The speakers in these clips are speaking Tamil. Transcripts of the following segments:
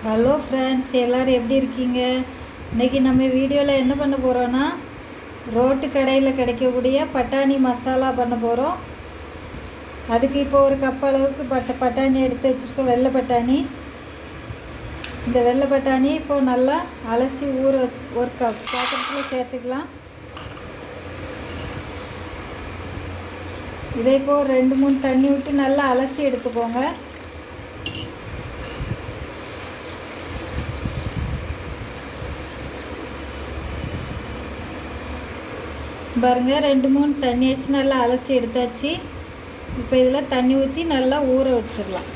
ஹலோ ஃப்ரெண்ட்ஸ், எல்லோரும் எப்படி இருக்கீங்க? இன்றைக்கி நம்ம வீடியோவில் என்ன பண்ண போகிறோன்னா, ரோட்டு கடையில் கிடைக்கக்கூடிய பட்டாணி மசாலா பண்ண போகிறோம். அதுக்கு இப்போ ஒரு கப் அளவுக்கு பட்டாணி எடுத்து வச்சுருக்கோம், வெள்ளை பட்டாணி. இந்த வெள்ளை பட்டாணி இப்போது நல்லா அலசி ஒரு கப் பாத்திரத்தில் சேர்த்துக்கலாம். இதை இப்போது 2-3 தண்ணி விட்டு நல்லா அலசி எடுத்துக்கோங்க. பாருங்க, 2-3 தண்ணி வச்சு நல்லா அலசி எடுத்தாச்சு. இப்போ இதில் தண்ணி ஊற்றி நல்லா ஊற வச்சிடலாம்.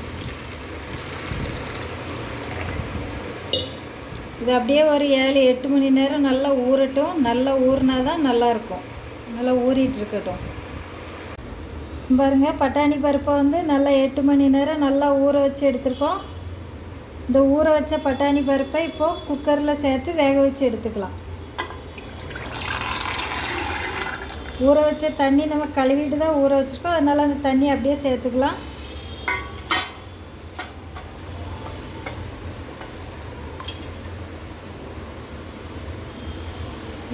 இது அப்படியே ஒரு 7-8 மணி நேரம் நல்லா ஊறட்டும். நல்லா ஊறினா தான் நல்லாயிருக்கும். நல்லா ஊறிட்டு இருக்கட்டும். பாருங்கள், பட்டாணி பருப்பை வந்து நல்லா 8 மணி நேரம் நல்லா ஊற வச்சு எடுத்துருக்கோம். இந்த ஊற வச்ச பட்டாணி பருப்பை இப்போது குக்கரில் சேர்த்து வேக வச்சு எடுத்துக்கலாம். ஊற வச்ச தண்ணி நம்ம கழுவிட்டு தான் ஊற வச்சுருக்கோம், அதனால் அந்த தண்ணி அப்படியே சேர்த்துக்கலாம்.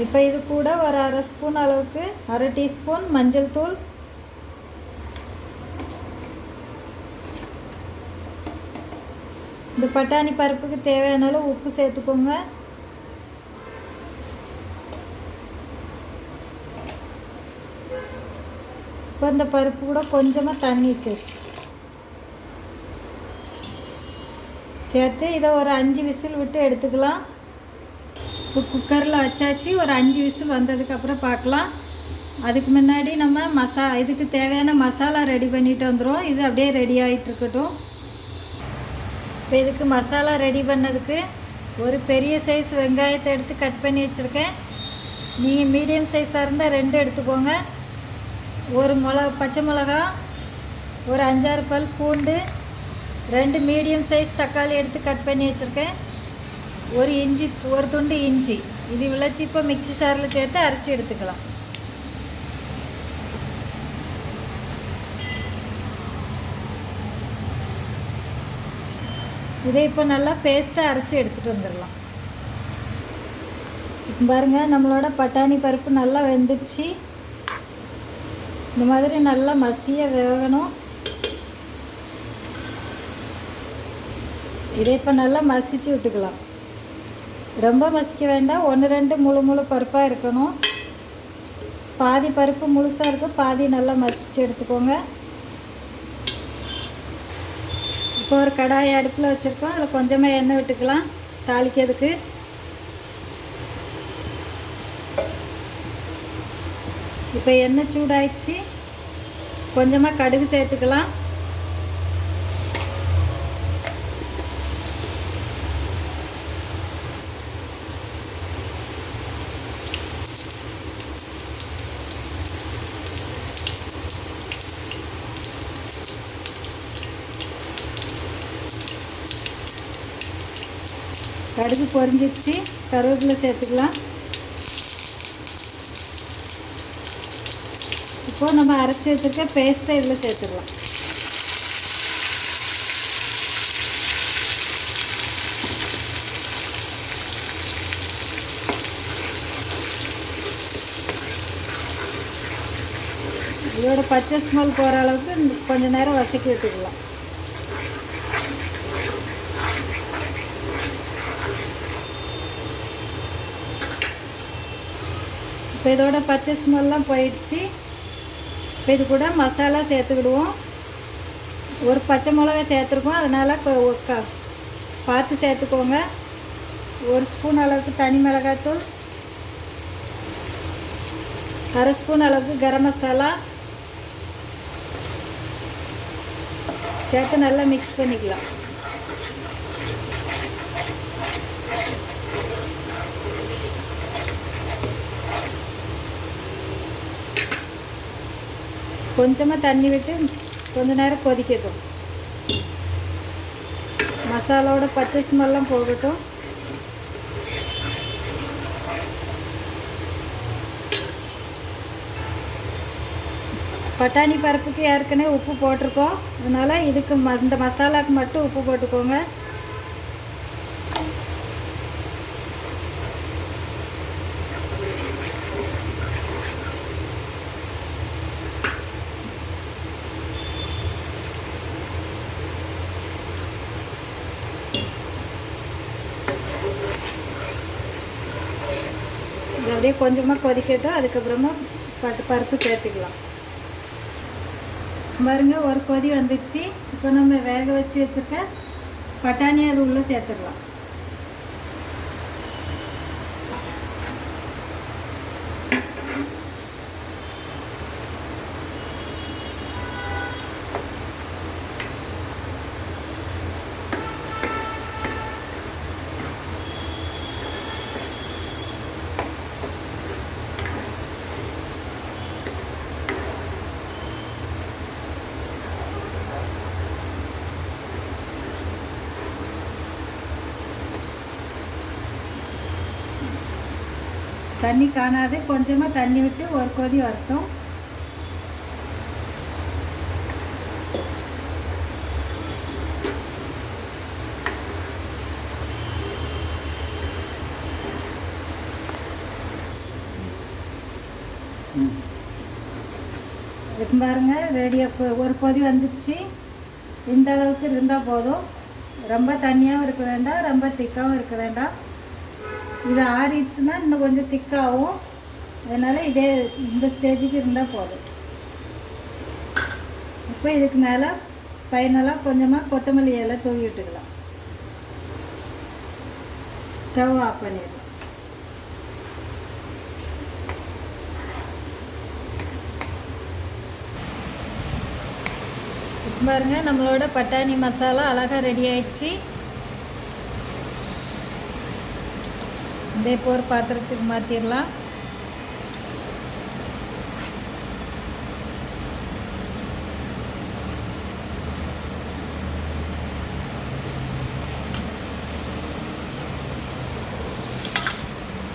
இப்போ இது கூட ஒரு 1/2 ஸ்பூன் அளவுக்கு 1/2 டீஸ்பூன் மஞ்சள் தூள், இந்த பட்டாணி பருப்புக்கு தேவையான அளவு உப்பு சேர்த்துக்கோங்க. இப்போ இந்த பருப்பு கூட கொஞ்சமாக தண்ணி சேர்த்து இதை ஒரு 5 விசில் விட்டு எடுத்துக்கலாம். இப்போ குக்கரில் வச்சாச்சு. ஒரு 5 விசில் வந்ததுக்கப்புறம் பார்க்கலாம். அதுக்கு முன்னாடி நம்ம இதுக்கு தேவையான மசாலா ரெடி பண்ணிட்டு வந்துடும். இது அப்படியே ரெடி ஆகிட்டு இருக்கட்டும். இப்போ இதுக்கு மசாலா ரெடி பண்ணதுக்கு ஒரு பெரிய சைஸ் வெங்காயத்தை எடுத்து கட் பண்ணி வச்சுருக்கேன். நீங்கள் மீடியம் சைஸாக இருந்தால் 2 எடுத்துக்கோங்க. ஒரு பச்சை மிளகா, ஒரு 5-6 பல் பூண்டு, 2 மீடியம் சைஸ் தக்காளி எடுத்து கட் பண்ணி வச்சுருக்கேன். ஒரு துண்டு இஞ்சி. இது விளத்தி இப்போ மிக்ஸி சாரில் சேர்த்து அரைச்சி எடுத்துக்கலாம். இதை இப்போ நல்லா பேஸ்ட்டாக அரைச்சி எடுத்துகிட்டு வந்துடலாம். இப்போ பாருங்கள், நம்மளோட பட்டாணி பருப்பு நல்லா வெந்துடுச்சு. இந்த மாதிரி நல்லா மசிய வேகணும். இதை இப்போ நல்லா மசிச்சு விட்டுக்கலாம். ரொம்ப மசிக்க வேண்டாம். 1-2 முழு பருப்பாக இருக்கணும். பாதி பருப்பு முழுசாக இருக்கும், பாதி நல்லா மசிச்சு எடுத்துக்கோங்க. இப்போ ஒரு கடாயை அடுப்பில் வச்சுருக்கோம். அதில் கொஞ்சமாக எண்ணெய் விட்டுக்கலாம் தாளிக்கிறதுக்கு. இப்போ எண்ணெய் சூடாயிடுச்சு. கொஞ்சமாக கடுகு சேர்த்துக்கலாம். கடுகு பொரிஞ்சிடுச்சு. கருவேப்பிலை சேர்த்துக்கலாம். இப்போது நம்ம அரைச்சி வச்சுருக்க பேஸ்ட்டை இதில் சேர்த்துக்கலாம். இதோட பச்சை ஸ்மெல் போகிற அளவுக்கு கொஞ்சம் நேரம் வதக்கி விட்டுக்கலாம். இப்போ இதோட பச்சை ஸ்மெல்லாம் போயிடுச்சு. இப்போ இது கூட மசாலா சேர்த்துக்கிடுவோம். ஒரு பச்சை மிளகா சேர்த்துருக்கோம், அதனால் பார்த்து சேர்த்துக்கோங்க. 1 ஸ்பூன் அளவுக்கு தனி மிளகாத்தூள், 1/2 ஸ்பூன் அளவுக்கு கரம் மசாலா சேர்த்து நல்லா மிக்ஸ் பண்ணிக்கலாம். கொஞ்சமாக தண்ணி விட்டு கொஞ்ச நேரம் கொதிக்கட்டும். மசாலாவோட பச்சை ஸ்மெல்லாம் போகட்டும். பட்டாணி பருப்புக்கு ஏற்கனவே உப்பு போட்டிருக்கோம், அதனால் இதுக்கு இந்த மசாலாவுக்கு மட்டும் உப்பு போட்டுக்கோங்க. அப்படியே கொஞ்சமாக கொதிக்கட்டும். அதுக்கப்புறமா பருப்பு சேர்த்துக்கலாம். பாருங்க ஒரு கொதி வந்துடுச்சு. இப்போ நம்ம வேக வச்சு வச்சுருக்க பட்டாணி அது உள்ளே சேர்த்துக்கலாம். தண்ணி காணாது, கொஞ்சமாக தண்ணி விட்டு ஒரு கொதி வரட்டும். இதுக்கு பாருங்க ரெடியாக ஒரு கொதி வந்துடுச்சு. இந்த அளவுக்கு இருந்தால் போதும். ரொம்ப தண்ணியாகவும் இருக்க வேண்டாம், ரொம்ப திக்காகவும் இருக்க வேண்டாம். இது ஆறிடுச்சுன்னா இன்னும் கொஞ்சம் திக்காகும். அதனால் இந்த ஸ்டேஜுக்கு இருந்தால் போதும். இப்போ இதுக்கு மேலே ஃபைனலாக கொஞ்சமாக கொத்தமல்லி இலை தூவி விட்டுக்கலாம். ஸ்டவ் ஆஃப் பண்ணிடலாம். இப்போ பாருங்க நம்மளோட பட்டாணி மசாலா அழகாக ரெடி ஆயிடுச்சு. இதே போர் பாத்திரத்துக்கு மாற்றிடலாம்.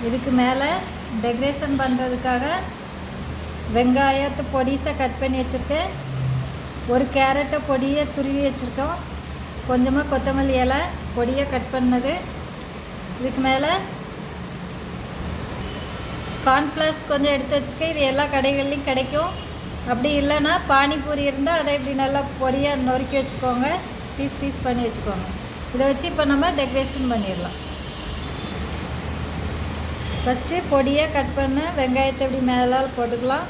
இதுக்கு மேலே டெக்கரேஷன் பண்ணுறதுக்காக வெங்காயத்தை பொடிசாக கட் பண்ணி வச்சுருக்கேன். ஒரு கேரட்டை பொடியை துருவி வச்சுருக்கோம். கொஞ்சமாக கொத்தமல்லி இலை பொடியை கட் பண்ணது. இதுக்கு மேலே கார்ன்ஃப்ளவர்ஸ் கொஞ்சம் எடுத்து வச்சுருக்கேன். இது எல்லா கடைகள்லையும் கிடைக்கும். அப்படி இல்லைன்னா பானிபூரி இருந்தால் அதை இப்படி நல்லா பொடியாக நொறுக்கி வச்சுக்கோங்க. பீஸ் பண்ணி வச்சுக்கோங்க. இதை வச்சு இப்போ நம்ம டெக்கரேஷன் பண்ணிடலாம். ஃபஸ்ட்டு பொடியாக கட் பண்ண வெங்காயத்தை இப்படி மேலால் போட்டுக்கலாம்.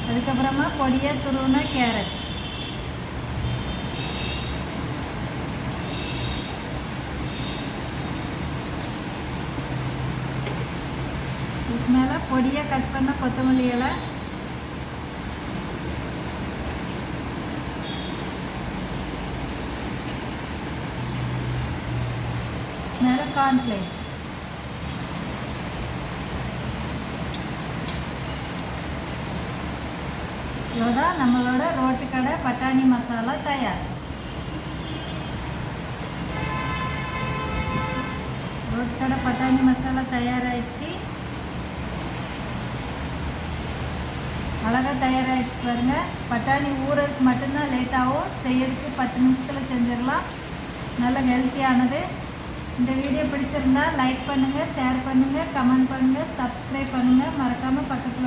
அதுக்கப்புறமா பொடியாக துருவின கேரட், இதுக்கு மேலே பொடியாக கட் பண்ண கொத்தமல்லி இலை, மேலே கார்ன்ஃப்ளேக்ஸ். இவ்வளோதான் நம்மளோட ரோட்டு கடை பட்டாணி மசாலா தயார். ரோட்டு கடை பட்டாணி மசாலா தயாராகிடுச்சு. அழகாக தயாராகிடுச்சு பாருங்கள். பட்டாணி ஊறதுக்கு மட்டும்தான் லேட் ஆகும். செய்யறதுக்கு 10 நிமிஷத்தில் செஞ்சிடலாம். நல்ல ஹெல்த்தியானது. இந்த வீடியோ பிடிச்சிருந்தா லைக் பண்ணுங்கள், ஷேர் பண்ணுங்கள், கமெண்ட் பண்ணுங்கள், சப்ஸ்கிரைப் பண்ணுங்கள். மறக்காமல் பக்கத்தில்